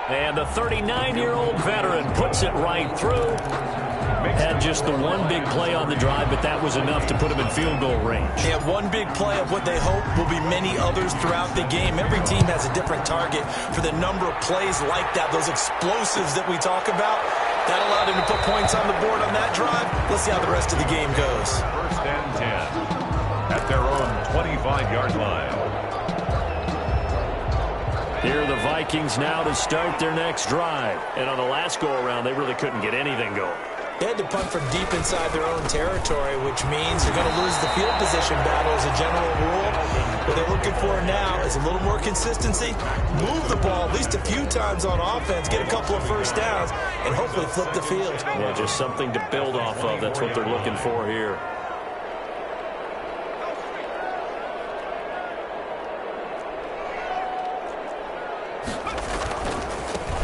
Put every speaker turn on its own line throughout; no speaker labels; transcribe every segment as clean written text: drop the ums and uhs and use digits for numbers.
And the 39-year-old veteran puts it right through. Had just the one big play on the drive, but that was enough to put him in field goal range.
Yeah, one big play of what they hope will be many others throughout the game. Every team has a different target for the number of plays like that, those explosives that we talk about. That allowed him to put points on the board on that drive. Let's see how the rest of the game goes.
First and 10 at their own 25-yard line.
Here are the Vikings now to start their next drive. And on the last go-around, they really couldn't get anything going.
They had to punt from deep inside their own territory, which means you're going to lose the field position battle as a general rule. What they're looking for now is a little more consistency, move the ball at least a few times on offense, get a couple of first downs, and hopefully flip the field.
Yeah, just something to build off of. That's what they're looking for here.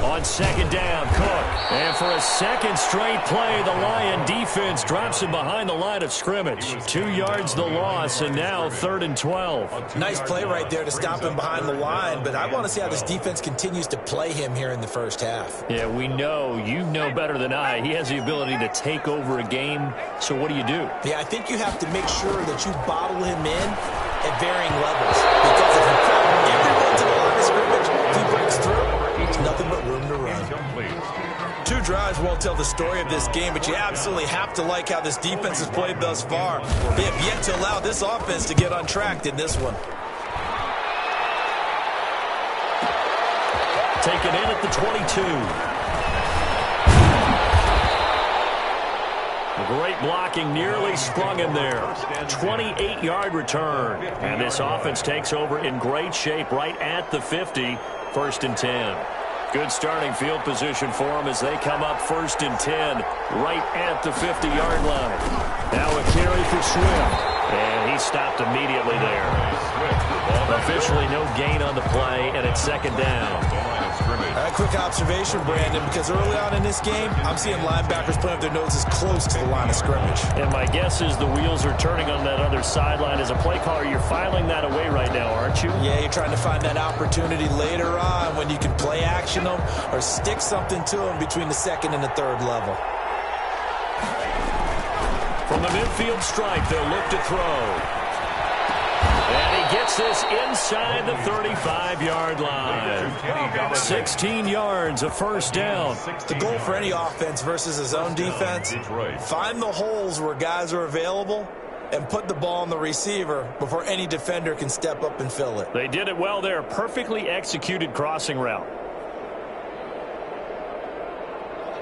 On second down, Cook. And for a second straight play, the Lion defense drops him behind the line of scrimmage. 2 yards the loss, and now 3rd and 12.
Nice play right there to stop him behind the line, but I want to see how this defense continues to play him here in the first half.
Yeah, we know. You know better than I. He has the ability to take over a game, so what do you do?
Yeah, I think you have to make sure that you bottle him in at varying levels, because if you crowd everyone to the line of scrimmage, if he breaks through, it's nothing but room to run. 2 drives won't tell the story of this game, but you absolutely have to like how this defense has played thus far. They have yet to allow this offense to get untracked in this one.
Taken in at the 22. Great blocking, nearly sprung him there. 28-yard return. And this offense takes over in great shape right at the 50. 1st and 10. Good starting field position for them as they come up 1st and 10 right at the 50-yard line. Now a carry for Swift. And he stopped immediately there. Officially no gain on the play, and it's 2nd down.
A quick observation, Brandon, because early on in this game, I'm seeing linebackers putting up their noses close to the line of scrimmage.
And my guess is the wheels are turning on that other sideline. As a play caller, you're filing that away right now, aren't you?
Yeah, you're trying to find that opportunity later on when you can play action them or stick something to them between the 2nd and the 3rd level.
From the midfield stripe, they'll look to throw. And he gets this inside the 35-yard line. 16 yards, a 1st down.
The goal for any offense versus his own defense, find the holes where guys are available and put the ball on the receiver before any defender can step up and fill it.
They did it well there. Perfectly executed crossing route.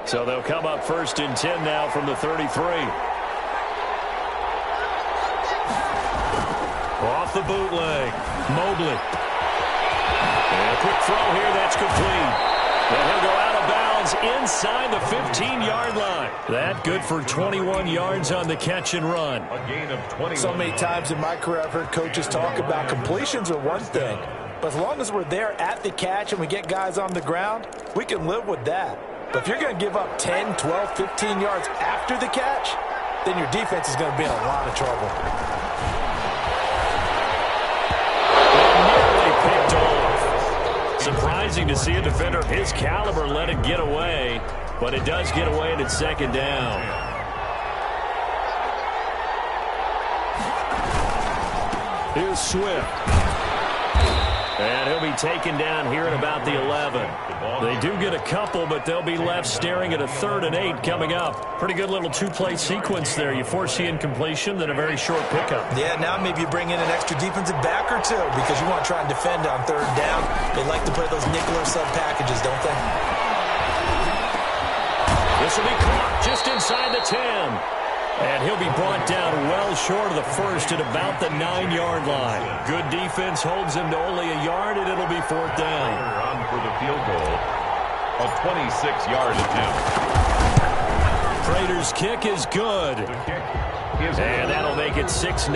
So they'll come up 1st and 10 now from the 33. Off the bootleg, Mobley. And a quick throw here, that's complete. And he'll go out of bounds inside the 15-yard line. That good for 21 yards on the catch and run.
A gain of 20.
So many times in my career I've heard coaches talk about completions are one thing, but as long as we're there at the catch and we get guys on the ground, we can live with that. But if you're going to give up 10, 12, 15 yards after the catch, then your defense is going to be in a lot of trouble.
Picked off. Surprising to see a defender of his caliber let it get away, but it does get away and it's 2nd down. Here's Swift. And he'll be taken down here at about the 11. They do get a couple, but they'll be left staring at a 3rd and 8 coming up. Pretty good little 2-play sequence there. You foresee incompletion, then a very short pickup.
Yeah, now maybe you bring in an extra defensive back or two because you want to try and defend on 3rd down. They like to play those nickel or sub packages, don't they?
This will be caught just inside the 10. And he'll be brought down well short of the 1st at about the 9-yard line. Good defense holds him to only a yard, and it'll be 4th down.
On for the field goal. A 26-yard attempt.
Prater's kick is good. And that'll make it 6-0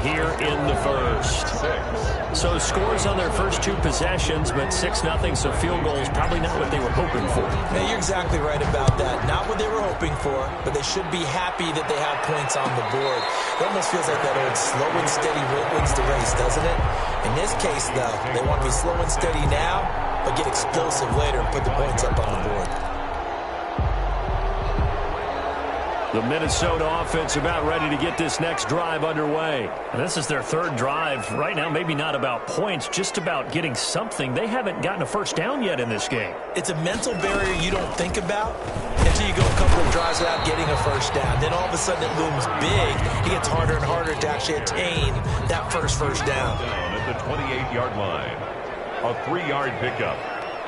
here in the 1st. So scores on their first 2 possessions, but 6-0, so field goal is probably not what they were hoping for.
Yeah, you're exactly right about that. Not what they were hoping for, but they should be happy that they have points on the board. It almost feels like that old slow and steady wins the race, doesn't it? In this case, though, they want to be slow and steady now, but get explosive later and put the points up on the board.
The Minnesota offense about ready to get this next drive underway.
And this is their third drive. Right now, maybe not about points, just about getting something. They haven't gotten a first down yet in this game.
It's a mental barrier you don't think about until you go a couple of drives without getting a first down. Then all of a sudden it looms big. It gets harder and harder to actually attain that first down.
Down at the 28-yard line. A 3-yard pickup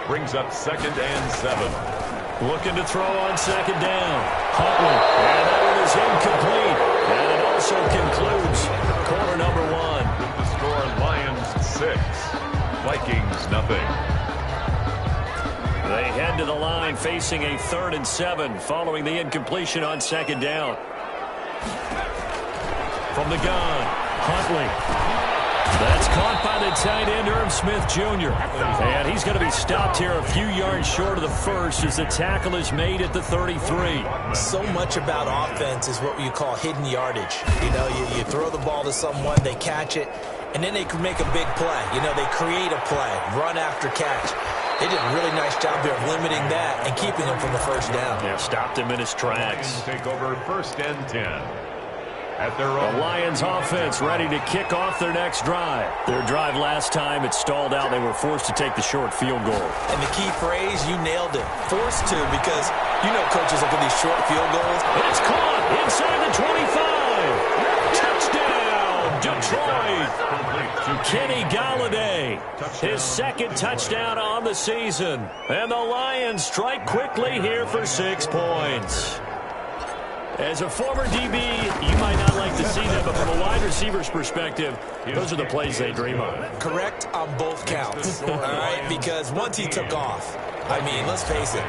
brings up 2nd and 7.
Looking to throw on 2nd down. Huntley. And that one is incomplete. And it also concludes quarter number 1.
With the score, Lions 6, Vikings nothing.
They head to the line facing a 3rd and 7 following the incompletion on 2nd down. From the gun, Huntley. That's caught by the tight end, Irv Smith Jr. And he's going to be stopped here a few yards short of the first as the tackle is made at the 33.
So much about offense is what you call hidden yardage. You know, you throw the ball to someone, they catch it, and then they can make a big play. You know, they create a play, run after catch. They did a really nice job there of limiting that and keeping him from the first down.
Yeah, stopped him in his tracks.
Take over 1st and 10. At their own.
The Lions offense ready to kick off their next drive. Their drive last time, it stalled out. They were forced to take the short field goal.
And the key phrase, you nailed it. Forced to, because you know coaches look at these short field goals.
It's caught inside the 25. Touchdown, Detroit. Kenny Galladay, his 2nd touchdown on the season. And the Lions strike quickly here for 6 points. As a former DB, you might not like to see that, but from a wide receiver's perspective, those are the plays they dream of.
Correct on both counts, all right? Because once he took off, I mean, let's face it,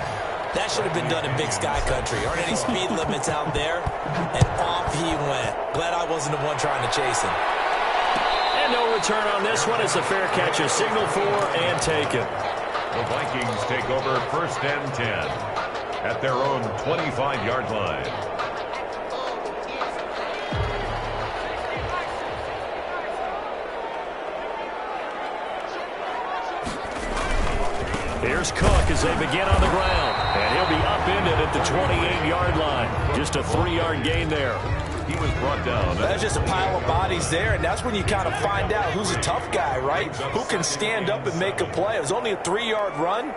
that should have been done in Big Sky Country. Aren't any speed limits out there? And off he went. Glad I wasn't the one trying to chase him.
And no return on this one. It's a fair catch, a signal for and taken.
The Vikings take over 1st and 10 at their own 25-yard line.
Here's Cook as they begin on the ground. And he'll be upended at the 28-yard line. Just a 3-yard gain there.
He was brought down.
That's just a pile of bodies there, and that's when you kind of find out who's a tough guy, right? Who can stand up and make a play. It was only a 3-yard run,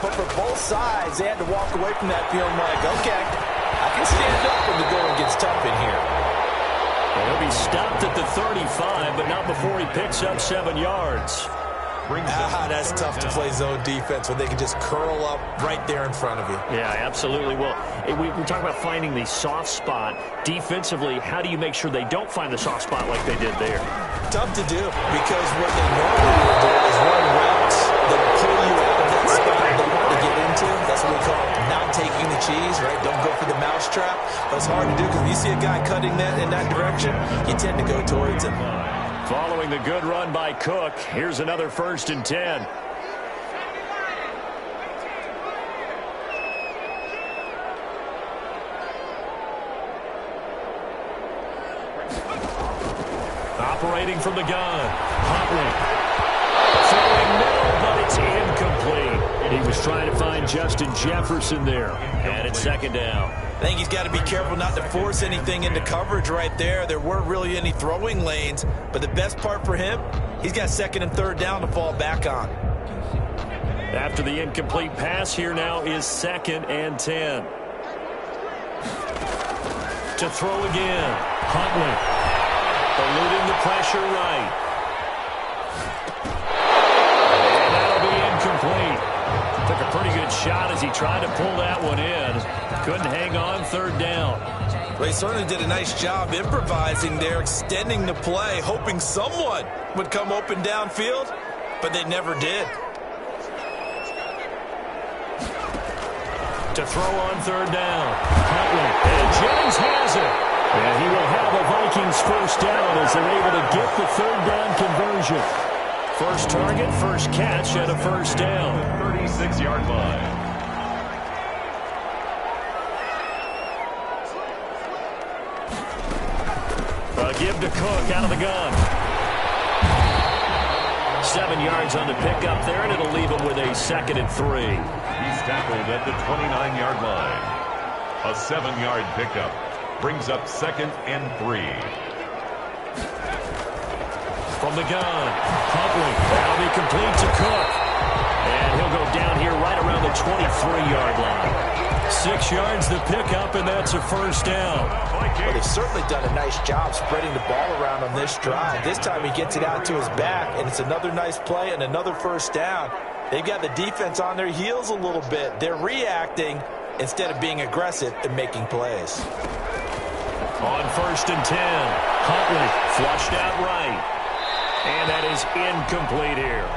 but for both sides, they had to walk away from that feeling like, okay, I can stand up when the going gets tough in here.
And he'll be stopped at the 35, but not before he picks up 7 yards.
That's tough to play zone defense when they can just curl up right there in front of you.
Yeah, absolutely. Well, we talk about finding the soft spot. Defensively, how do you make sure they don't find the soft spot like they did there?
Tough to do, because what they normally will do is run routes that will pull you out of that spot they want to get into. That's what we call not taking the cheese, right? Don't go for the mousetrap. But it's hard to do because when you see a guy cutting that in that direction, you tend to go towards him.
Following the good run by Cook, here's another 1st and 10. Operating from the gun, Huntley. Throwing middle, but it's incomplete. He was trying to find Justin Jefferson there. And it's 2nd down.
I think he's got to be careful not to force anything into coverage right there. There weren't really any throwing lanes, but the best part for him, he's got 2nd and 3rd down to fall back on.
After the incomplete pass, here now is 2nd and 10. To throw again, Huntley. Eluding the pressure right. And that'll be incomplete. Took a pretty good shot as he tried to pull that one in. Couldn't hang on 3rd down.
Well, he certainly did a nice job improvising there, extending the play, hoping someone would come open downfield, but they never did.
To throw on 3rd down. Huntley. And Jennings has it. And he will have a Vikings first down as they're able to get the 3rd down conversion. First target, first catch at a first down.
36-yard line.
A give to Cook out of the gun. 7 yards on the pickup there, and it'll leave him with a 2nd and 3.
He's tackled at the 29-yard line. A 7-yard pickup brings up 2nd and 3.
From the gun, Huntley. That'll be complete to Cook. And he'll go down here right around the 23-yard line. 6 yards the pickup, and that's a first down.
Well, they've certainly done a nice job spreading the ball around on this drive. This time he gets it out to his back, and it's another nice play and another first down. They've got the defense on their heels a little bit. They're reacting instead of being aggressive and making plays.
On 1st and 10, Huntley flushed out right. And that is incomplete here.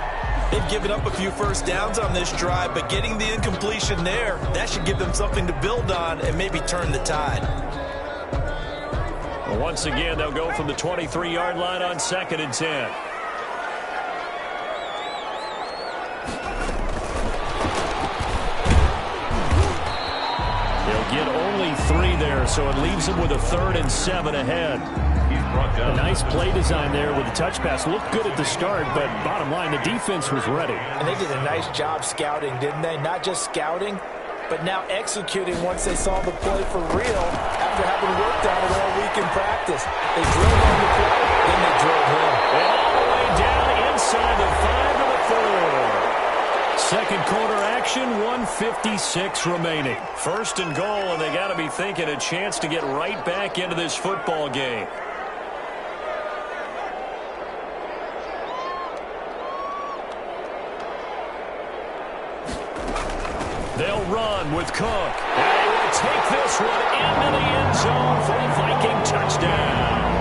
They've given up a few first downs on this drive, but getting the incompletion there, that should give them something to build on and maybe turn the tide.
Well, once again, they'll go from the 23-yard line on 2nd and 10. He'll get only 3 there, so it leaves him with a 3rd and 7 ahead. A nice play design there with the touch pass. Looked good at the start, but bottom line, the defense was ready.
And they did a nice job scouting, didn't they? Not just scouting, but now executing once they saw the play for real after having worked on it all week in practice. They drilled on the play, then they drilled him.
And all the way down inside the 5 to the 4. Second quarter action, 1:56 remaining. 1st and goal, and they got to be thinking a chance to get right back into this football game. They'll run with Cook. And they will take this one into the end zone for a Viking touchdown.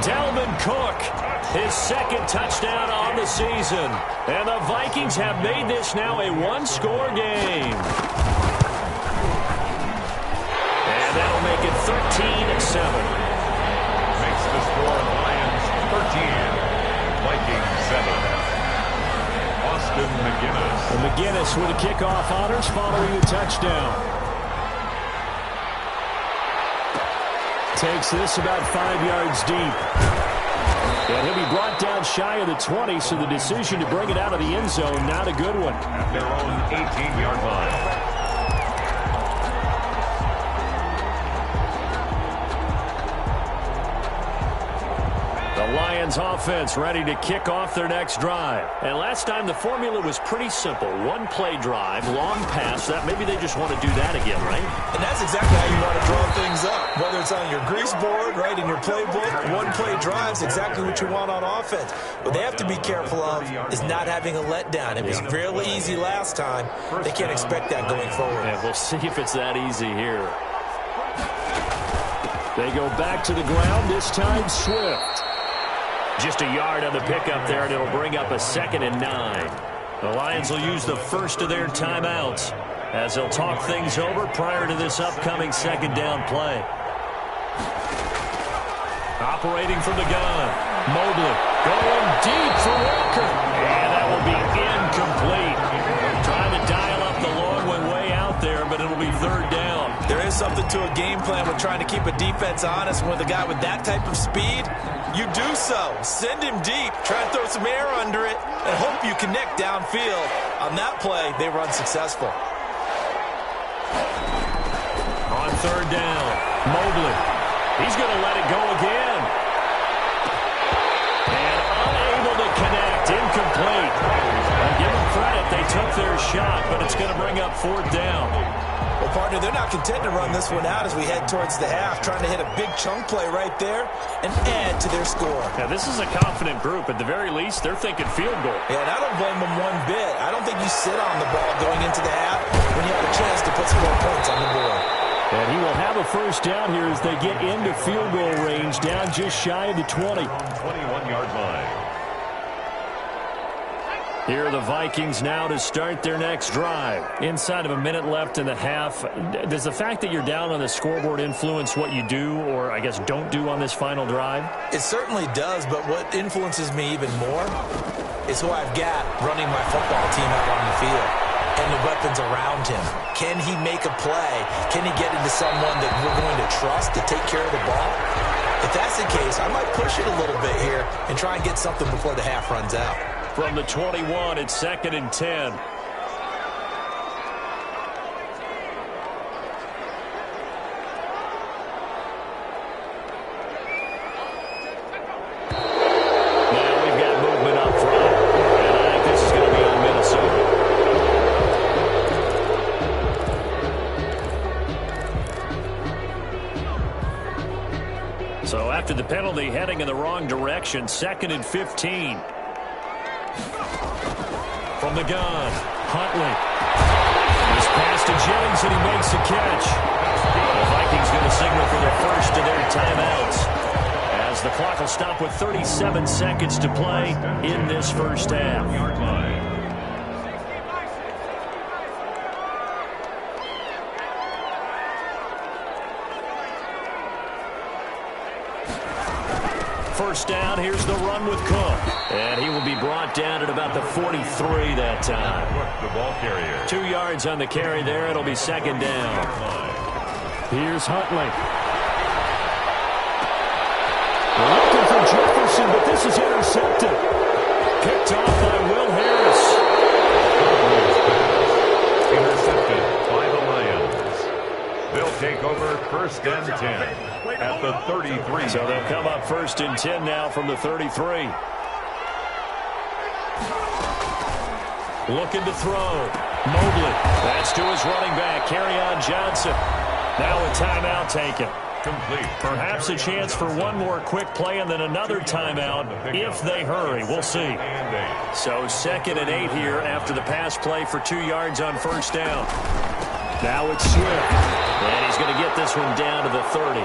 Dalvin Cook, his 2nd touchdown on the season. And the Vikings have made this now a 1-score game. And that'll make it 13-7.
Makes the score Lions 13, Vikings 7. McGinnis.
And McGinnis with the kickoff honors following the touchdown. Takes this about 5 yards deep. And he'll be brought down shy of the 20, so the decision to bring it out of the end zone, not a good one.
At their own 18-yard line.
Lions offense ready to kick off their next drive. And last time the formula was pretty simple. 1-play drive, long pass. That maybe they just want to do that again, right?
And that's exactly how you want to draw things up. Whether it's on your grease board, right, in your playbook, 1-play drives, exactly what you want on offense. What they have to be careful of is not having a letdown. It was fairly easy last time. They can't expect that going forward.
And we'll see if it's that easy here. They go back to the ground, this time Swift. Just a yard on the pickup there, and it'll bring up a 2nd and 9. The Lions will use the first of their timeouts as they'll talk things over prior to this upcoming 2nd down play. Operating from the gun, Mobley going deep for Walker. And that will be incomplete. Trying to dial up the long one way out there, but it'll be 3rd down.
There is something to a game plan with trying to keep a defense honest. With a guy with that type of speed, you do so. Send him deep. Try and throw some air under it and hope you connect downfield. On that play, they run successful.
On 3rd down, Mobley. He's going to let it go again. And unable to connect. Incomplete. I'll give them credit. They took their shot, but it's going to bring up 4th down.
Well, partner, they're not content to run this one out as we head towards the half, trying to hit a big chunk play right there and add to their score.
Yeah, this is a confident group. At the very least, they're thinking field goal.
Yeah, and I don't blame them one bit. I don't think you sit on the ball going into the half when you have a chance to put some more points on the board.
And he will have a first down here as they get into field goal range, down just shy of the 20.
21-yard line.
Here are the Vikings now to start their next drive. Inside of a minute left in the half, does the fact that you're down on the scoreboard influence what you do, or I guess don't do on this final drive?
It certainly does, but what influences me even more is who I've got running my football team out on the field and the weapons around him. Can he make a play? Can he get into someone that we're going to trust to take care of the ball? If that's the case, I might push it a little bit here and try and get something before the half runs out.
from the 21. It's 2nd and 10. Now we've got movement up front. And I think this is going to be on Minnesota. So after the penalty, heading in the wrong direction, 2nd and 15. From the gun, Huntley. He's passed to Jennings, and he makes the catch. The Vikings going to signal for the first of their timeouts, as the clock will stop with 37 seconds to play in this first half. First down, here's the run with Cook. And he will be brought down at about the 43 that time.
The ball carrier.
2 yards on the carry there. It'll be 2nd down.
Here's Huntley. They're looking for Jefferson, but this is intercepted.
Picked off by Will Harris.
Intercepted by the Lions. They'll take over 1st and 10 at the 33.
So they'll come up 1st and 10 now from the 33. Looking to throw. Mobley. That's to his running back, Kerryon Johnson. Now a timeout taken.
Complete.
Perhaps a chance for one more quick play and then another timeout if they hurry. We'll see. So 2nd and 8 here after the pass play for 2 yards on 1st down. Now it's Swift. And he's going to get this one down to the 30.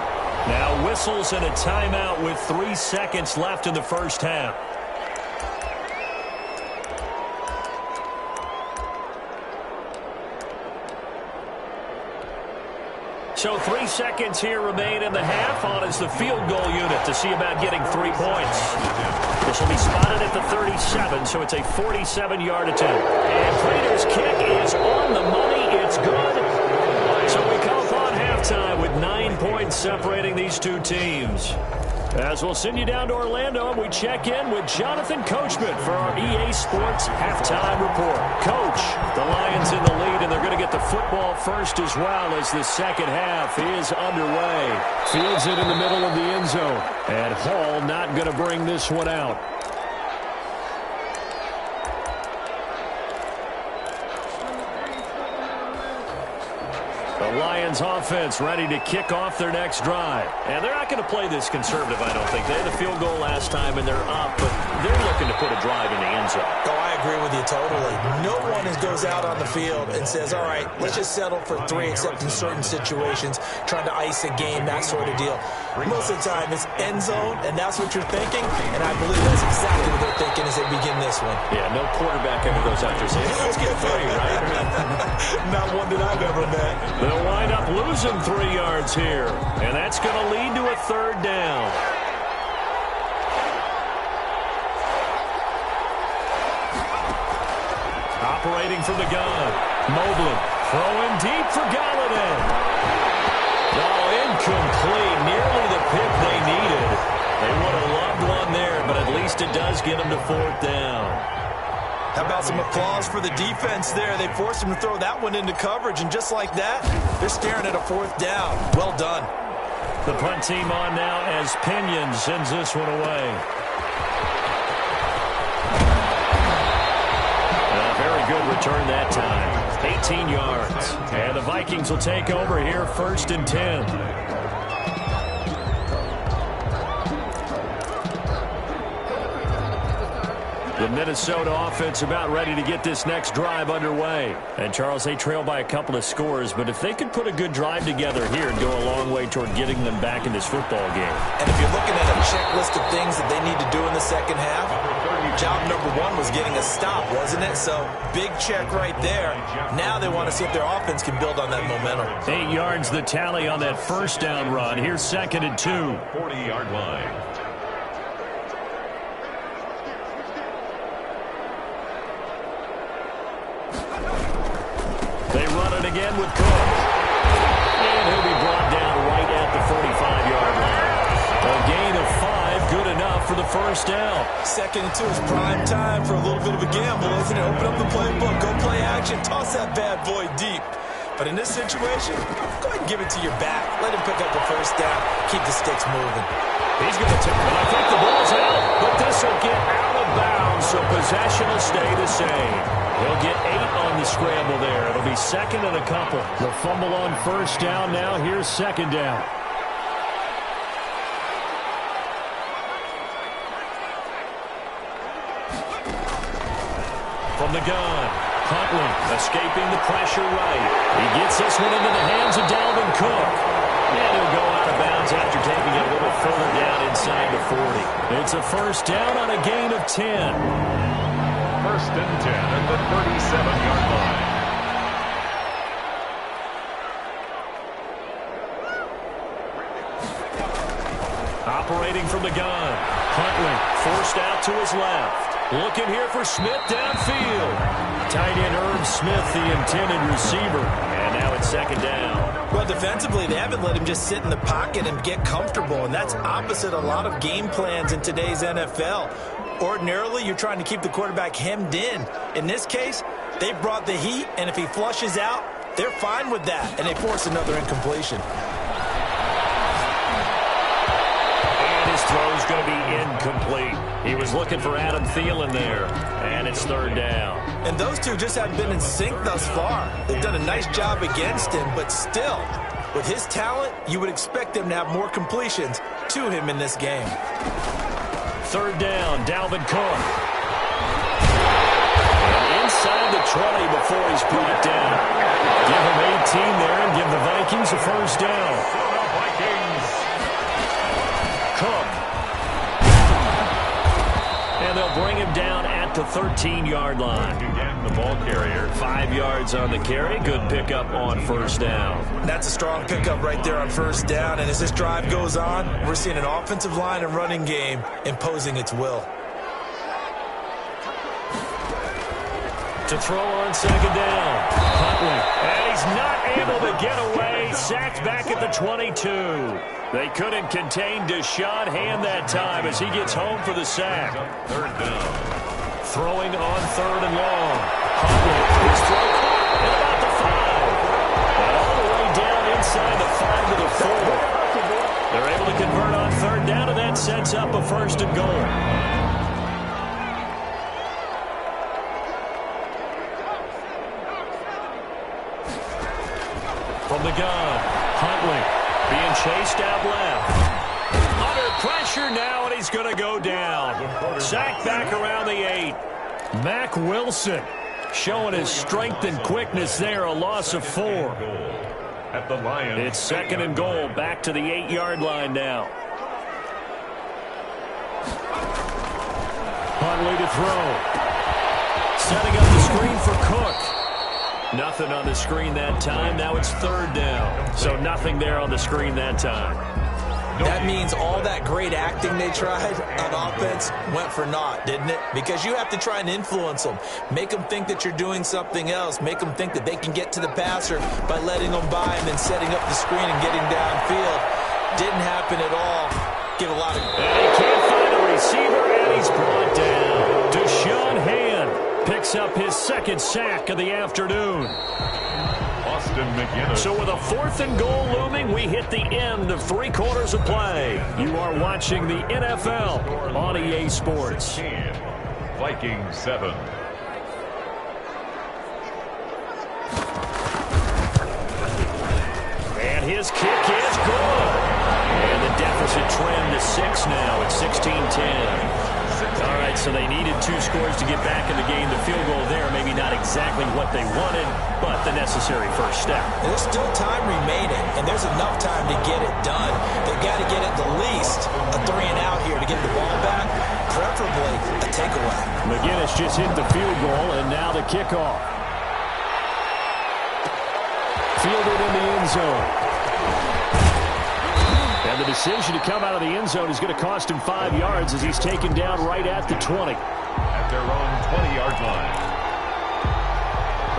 Now whistles and a timeout with 3 seconds left in the first half. So 3 seconds here remain in the half. On is the field goal unit to see about getting 3 points. This will be spotted at the 37, so it's a 47-yard attempt. And Prater's kick is on the money. It's good. So we come upon halftime with 9 points separating these two teams. As we'll send you down to Orlando, and we check in with Jonathan Coachman for our EA Sports Halftime Report. Coach, the Lions in the lead, and they're going to get the football first as well as the second half is underway. Fields it in the middle of the end zone, and Hall not going to bring this one out. The Lions offense ready to kick off their next drive. And they're not going to play this conservative, I don't think. They had a field goal last time, and they're up, but they're looking to put a drive in the end zone.
Oh, I agree with you totally. No one goes out on the field and says, all right, let's just settle for 3 except in certain situations, trying to ice a game, that sort of deal. Most of the time, it's end zone, and that's what you're thinking, and I believe that's exactly what they're thinking as they begin this one.
Yeah, no quarterback ever goes out there saying, hey, let's get 3, right?
Not one that I've ever met.
They'll wind up losing 3 yards here, and that's going to lead to a 3rd down. Operating from the gun, Mobley throwing deep for Galladay. No, incomplete, nearly the pick they needed. They would have loved one there, but at least it does get them to 4th down.
How about some applause for the defense there? They forced him to throw that one into coverage, and just like that, they're staring at a 4th down. Well done.
The punt team on now as Pinion sends this one away. A very good return that time. 18 yards. And the Vikings will take over here 1st and 10. The Minnesota offense about ready to get this next drive underway. And, Charles, they trail by a couple of scores, but if they could put a good drive together here and go a long way toward getting them back in this football game.
And if you're looking at a checklist of things that they need to do in the second half, job number 1 was getting a stop, wasn't it? So, big check right there. Now they want to see if their offense can build on that momentum.
8 yards the tally on that first down run. Here's 2nd and 2.
40-yard line.
They run it again with Cook. And he'll be brought down right at the 45-yard line. A gain of 5, good enough
for the first down.
2nd and 2 is prime time for a little bit of a gamble, isn't it? Open up the playbook, go play action, toss that bad boy deep. But in this situation, go ahead and give it to your back. Let him pick up a first down. Keep the sticks moving.
He's going to take it. I think the ball's out, but this will get out of bounds, so possession will stay the same. He'll get 8 on the scramble there. It'll be 2nd and a couple.
The fumble on first down now. Here's 2nd down.
From the gun, Huntley escaping the pressure right. He gets this one into the hands of Dalvin Cook. And he'll go out of bounds after taking it a little further down inside the 40.
It's a first down on a gain of 10.
1st and 10 at the 37-yard line.
Operating from the gun, Huntley forced out to his left. Looking here for Smith downfield. Tight end Irv Smith, the intended receiver. And now it's 2nd down.
Well, defensively, they haven't let him just sit in the pocket and get comfortable, and that's opposite a lot of game plans in today's NFL. Ordinarily, you're trying to keep the quarterback hemmed in. In this case, they brought the heat, and if he flushes out, they're fine with that, and they force another incompletion.
Throw's going to be incomplete. He was looking for Adam Thielen there, and it's 3rd down.
And those two just haven't been in sync thus far. They've done a nice job against him, but still, with his talent, you would expect them to have more completions to him in this game.
3rd down, Dalvin Cook. And inside the 20 before he's brought down. Give him 18 there and give the Vikings a first down. Cook. And they'll bring him down at the 13-yard line.
Again, the ball carrier.
5 yards on the carry. Good pickup on first down.
That's a strong pickup right there on first down. And as this drive goes on, we're seeing an offensive line and running game imposing its will.
To throw on 2nd down. Huntley. And he's not able to get away. Sacked back at the 22. They couldn't contain Deshaun Hand that time as he gets home for the sack.
3rd down.
Throwing on 3rd and long. Huntley. His throw caught at about the 5. And all the way down inside the 5 to the 4. They're able to convert on 3rd down, and that sets up a 1st and goal. From the gun, Huntley being chased out left. Under pressure now, and he's going to go down. Sacked back around the 8.
Mack Wilson showing his strength and quickness there, a loss of 4.
At the Lions.
It's 2nd and goal, back to the 8-yard line now.
Huntley to throw.
Setting up the screen for Cook. Nothing on the screen that time. Now it's 3rd down. So nothing there on the screen that time.
That means all that great acting they tried on offense went for naught, didn't it? Because you have to try and influence them. Make them think that you're doing something else. Make them think that they can get to the passer by letting them by and then setting up the screen and getting downfield. Didn't happen at all. Give a lot of...
And he can't find a receiver, and he's brought down. Deshaun Hand picks up his 2nd sack of the afternoon. So with a 4th and goal looming, we hit the end of 3 quarters of play. You are watching the NFL on EA Sports.
Vikings 7.
And his kick is good. And the deficit trend to 6 now at 16-10. All right, so they needed 2 scores to get back in the game. The field goal there, maybe not exactly what they wanted, but the necessary first step.
There's still time remaining, and there's enough time to get it done. They've got to get at the least a 3 and out here to get the ball back, preferably a takeaway.
McGinnis just hit the field goal, and now the kickoff. Fielded in the end zone. And the decision to come out of the end zone is going to cost him 5 yards as he's taken down right at the 20.
At their own 20-yard line.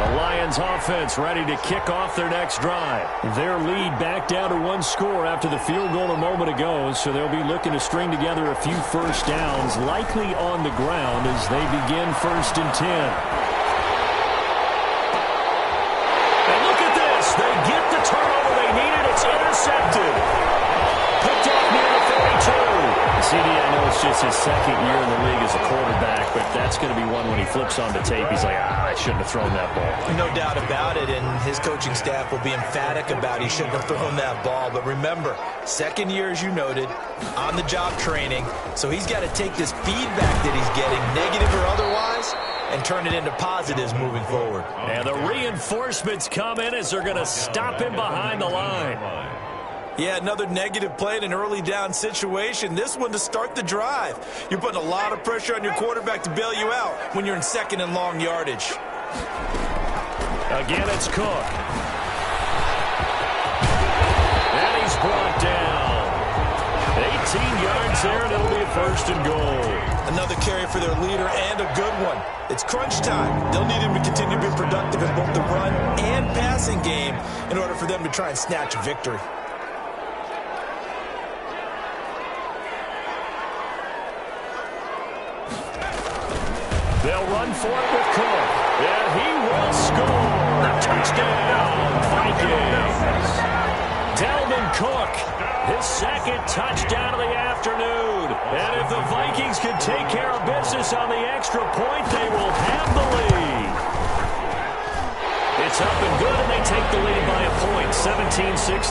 The Lions offense ready to kick off their next drive. Their lead back down to one score after the field goal a moment ago, so they'll be looking to string together a few first downs, likely on the ground as they begin 1st and 10. And look at this. They get the turnover they needed. It's intercepted. Picked off near the 32. CD, I know it's just his second year in the league as a quarterback, but that's going to be one when he flips on the tape. He's like, I shouldn't have thrown that ball.
No doubt about it, and his coaching staff will be emphatic about he shouldn't have thrown that ball. But remember, second year, as you noted, on-the-job training, so he's got to take this feedback that he's getting, negative or otherwise, and turn it into positives moving forward.
And the reinforcements come in as they're going to stop him behind the line.
Yeah, another negative play in an early down situation. This one to start the drive. You're putting a lot of pressure on your quarterback to bail you out when you're in second and long yardage.
Again, it's Cook. And he's brought down. 18 yards there, and it'll be a 1st and goal.
Another carry for their leader and a good one. It's crunch time. They'll need him to continue to be productive in both the run and passing game in order for them to try and snatch a victory.
They'll run for it with Cook. And he will score. Touchdown, Vikings. Dalvin Cook, his second touchdown of the afternoon. And if the Vikings can take care of business on the extra point, they will have the lead. It's up and good, and they take the lead by a point, 17-16.
Makes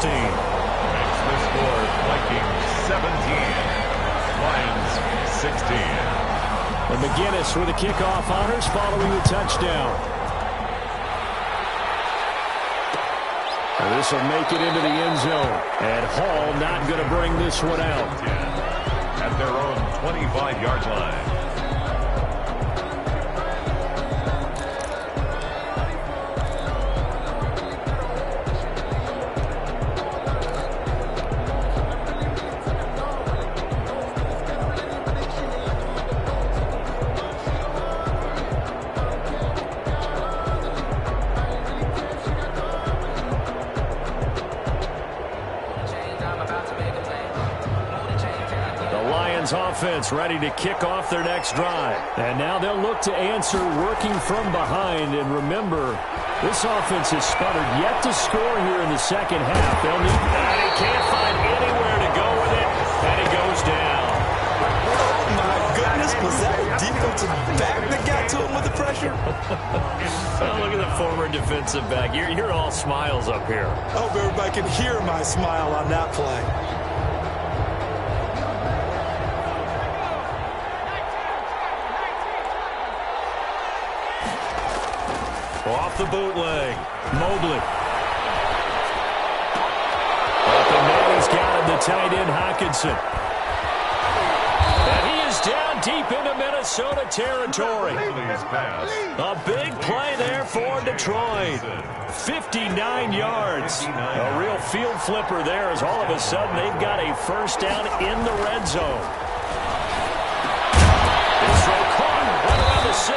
the score Vikings 17, Lions 16.
And McGinnis with the kickoff honors following the touchdown. And this will make it into the end zone. And Hall not going to bring this one out.
At their own 25-yard line.
Offense ready to kick off their next drive. And now they'll look to answer working from behind. And remember, this offense has sputtered yet to score here in the second half. They'll need that. He can't find anywhere to go with it, and he goes down.
Oh, my goodness. Was that a defensive back that got to him with the pressure?
Oh, look at the former defensive back. You're all smiles up here.
I hope everybody can hear my smile on that play.
Off the bootleg. Mobley. Up and down, he's got him, the tight end, Hockenson. And he is down deep into Minnesota territory. A big play there for Detroit. 59 yards. A real field flipper there as all of a sudden they've got a first down in the red zone. This throw caught right around the 6.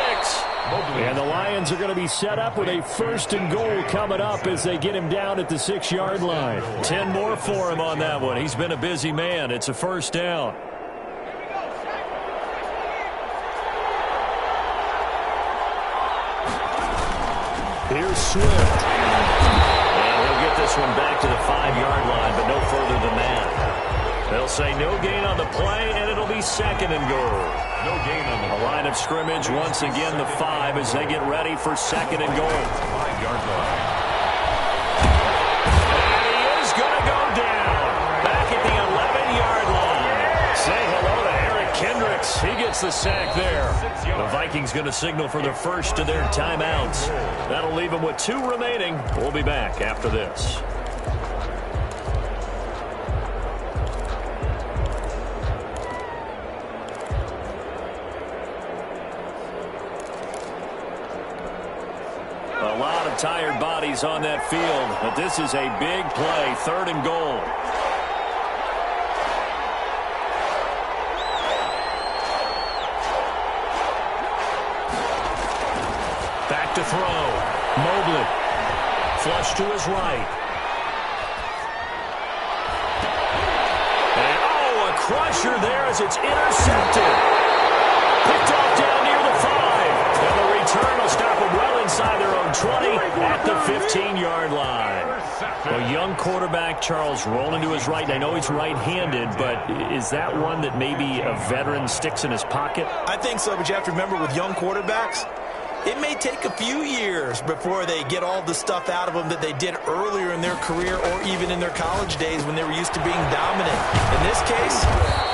And the Lions are going to be set up with a 1st and goal coming up as they get him down at the 6-yard line. 10 more for him on that one. He's been a busy man. It's a first down. Here's Swift. And he'll get this one back to the 5-yard line, but no further than that. They'll say no gain on the play, and it'll be 2nd and goal.
No gain on the
line of scrimmage, once again the 5 as they get ready for 2nd and goal.
5-yard line.
And he is going to go down. Back at the 11-yard line. Say hello to Eric Kendricks. He gets the sack there. The Vikings going to signal for the first of their timeouts. That'll leave them with 2 remaining. We'll be back after this. A lot of tired bodies on that field, but this is a big play, 3rd and goal. Back to throw. flush to his right. And, oh, a crusher there as it's intercepted. Picked off down near the 5. And the return will stop them well inside their own 20 at the 15-yard line. A young quarterback, Charles, rolling to his right. I know he's right-handed, but is that one that maybe a veteran sticks in his pocket?
I think so, but you have to remember with young quarterbacks, it may take a few years before they get all the stuff out of them that they did earlier in their career or even in their college days when they were used to being dominant. In this case,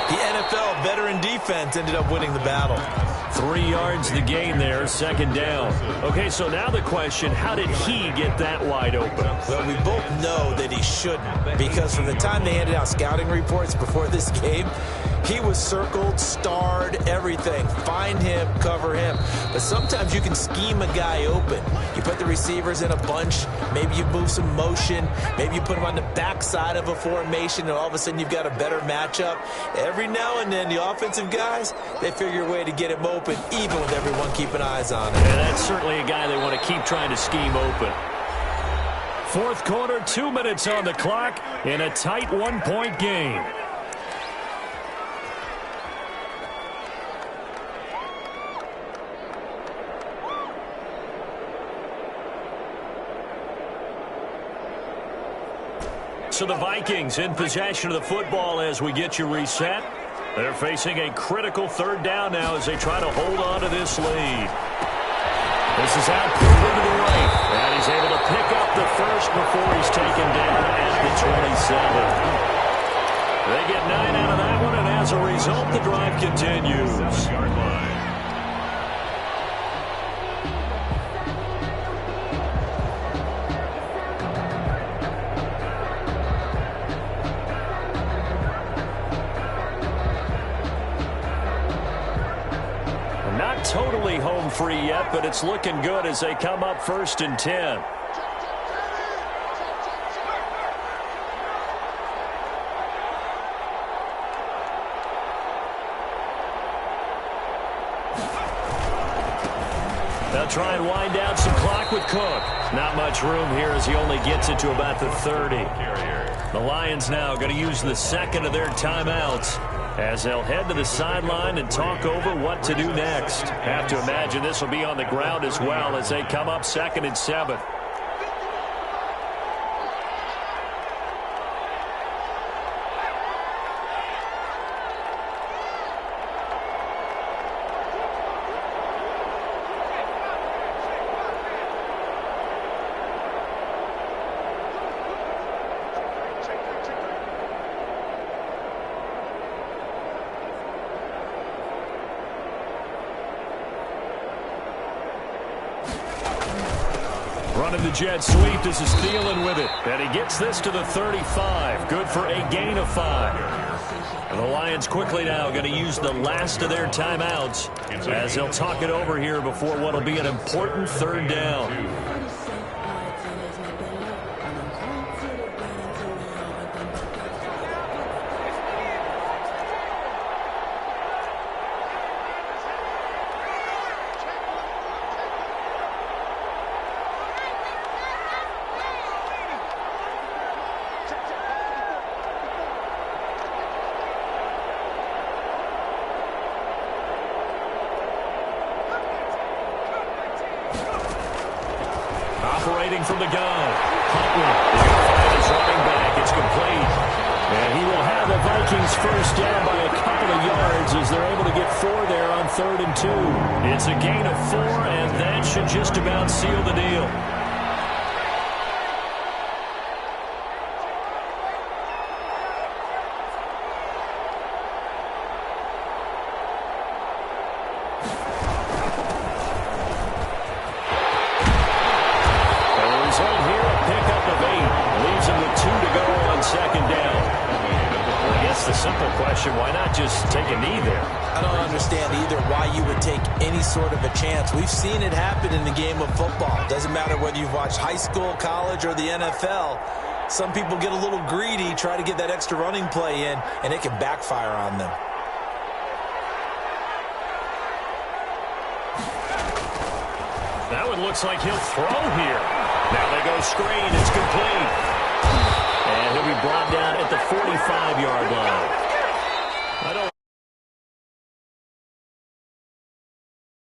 the NFL veteran defense ended up winning the battle.
3 yards the gain there, second down. Okay, so now the question, how did he get that wide open?
Well, we both know that he shouldn't, because from the time they handed out scouting reports before this game, he was circled, starred, everything. Find him, cover him. But sometimes you can scheme a guy open. You put the receivers in a bunch. Maybe you move some motion. Maybe you put them on the backside of a formation, and all of a sudden you've got a better matchup. Every now and then, the offensive guys, they figure a way to get him open, even with everyone keeping eyes on him.
And that's certainly a guy they want to keep trying to scheme open. Fourth quarter, 2 minutes on the clock in a tight 1-point game. So the Vikings in possession of the football as we get you reset. They're facing a critical third down now as they try to hold on to this lead. This is out to the right, and he's able to pick up the first before he's taken down at the 27. They get 9 out of that one, and as a result, the drive continues. Not totally home free yet, but it's looking good as they come up 1st and 10. They'll try and wind down some clock with Cook. Not much room here as he only gets it to about the 30. The Lions now going to use the second of their timeouts as they'll head to the sideline and talk over what to do next. Have to imagine this will be on the ground as well as they come up 2nd and 7. Running the jet sweep. This is Thielen with it. And he gets this to the 35. Good for a gain of 5. And the Lions quickly now going to use the last of their timeouts as they'll talk it over here before what will be an important third down. Operating from the gun. Huntley is going to find his running back. It's complete. And he will have the Vikings first down by a couple of yards as they're able to get 4 there on 3rd and 2. It's a gain of 4, and that should just about seal the deal. Why not just take a knee there?
I don't understand either why you would take any sort of a chance. We've seen it happen in the game of football. Doesn't matter whether you've watched high school, college, or the NFL. Some people get a little greedy, try to get that extra running play in, and it can backfire on them.
That one looks like he'll throw here. Now they go screen. It's complete. And he'll be brought down at the 45-yard line. I don't